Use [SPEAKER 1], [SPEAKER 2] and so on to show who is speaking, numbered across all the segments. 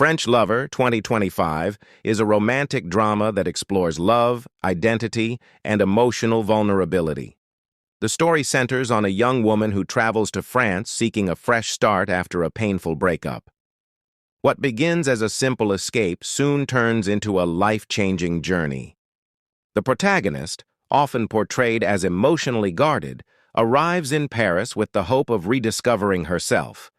[SPEAKER 1] French Lover 2025 is a romantic drama that explores love, identity, and emotional vulnerability. The story centers on a young woman who travels to France seeking a fresh start after a painful breakup. What begins as a simple escape soon turns into a life-changing journey. The protagonist, often portrayed as emotionally guarded, arrives in Paris with the hope of rediscovering herself.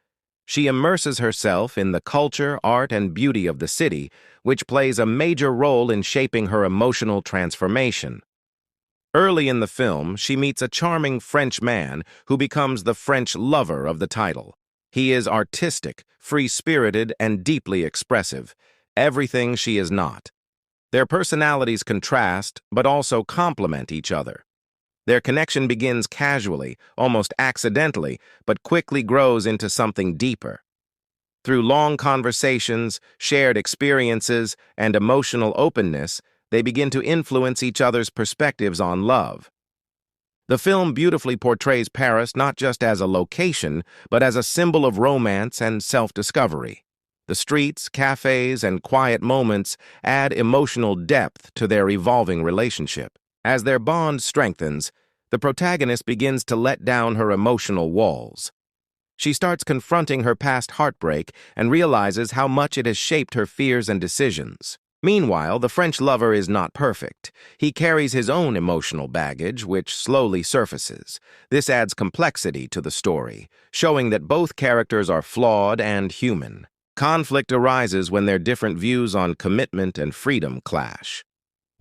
[SPEAKER 1] She immerses herself in the culture, art, and beauty of the city, which plays a major role in shaping her emotional transformation. Early in the film, she meets a charming French man who becomes the French lover of the title. He is artistic, free-spirited, and deeply expressive, everything she is not. Their personalities contrast, but also complement each other. Their connection begins casually, almost accidentally, but quickly grows into something deeper. Through long conversations, shared experiences, and emotional openness, they begin to influence each other's perspectives on love. The film beautifully portrays Paris not just as a location, but as a symbol of romance and self-discovery. The streets, cafes, and quiet moments add emotional depth to their evolving relationship. As their bond strengthens, the protagonist begins to let down her emotional walls. She starts confronting her past heartbreak and realizes how much it has shaped her fears and decisions. Meanwhile, the French lover is not perfect. He carries his own emotional baggage, which slowly surfaces. This adds complexity to the story, showing that both characters are flawed and human. Conflict arises when their different views on commitment and freedom clash.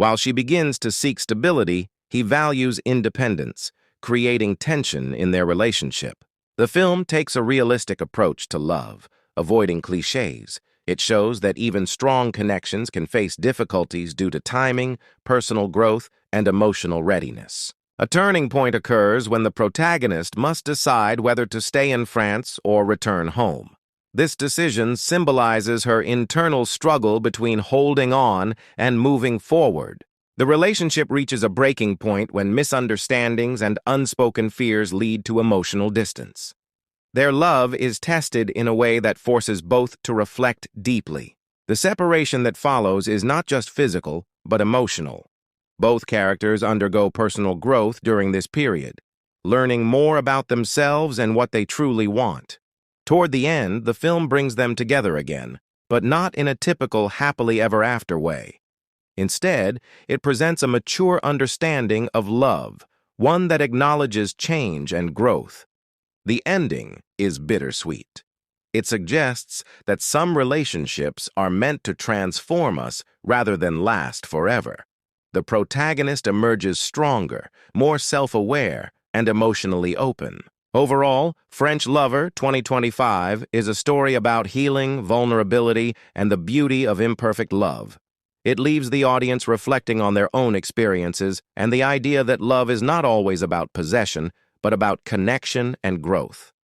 [SPEAKER 1] While she begins to seek stability, he values independence, creating tension in their relationship. The film takes a realistic approach to love, avoiding cliches. It shows that even strong connections can face difficulties due to timing, personal growth, and emotional readiness. A turning point occurs when the protagonist must decide whether to stay in France or return home. This decision symbolizes her internal struggle between holding on and moving forward. The relationship reaches a breaking point when misunderstandings and unspoken fears lead to emotional distance. Their love is tested in a way that forces both to reflect deeply. The separation that follows is not just physical, but emotional. Both characters undergo personal growth during this period, learning more about themselves and what they truly want. Toward the end, the film brings them together again, but not in a typical happily ever after way. Instead, it presents a mature understanding of love, one that acknowledges change and growth. The ending is bittersweet. It suggests that some relationships are meant to transform us rather than last forever. The protagonist emerges stronger, more self-aware, and emotionally open. Overall, French Lover 2025 is a story about healing, vulnerability, and the beauty of imperfect love. It leaves the audience reflecting on their own experiences and the idea that love is not always about possession, but about connection and growth.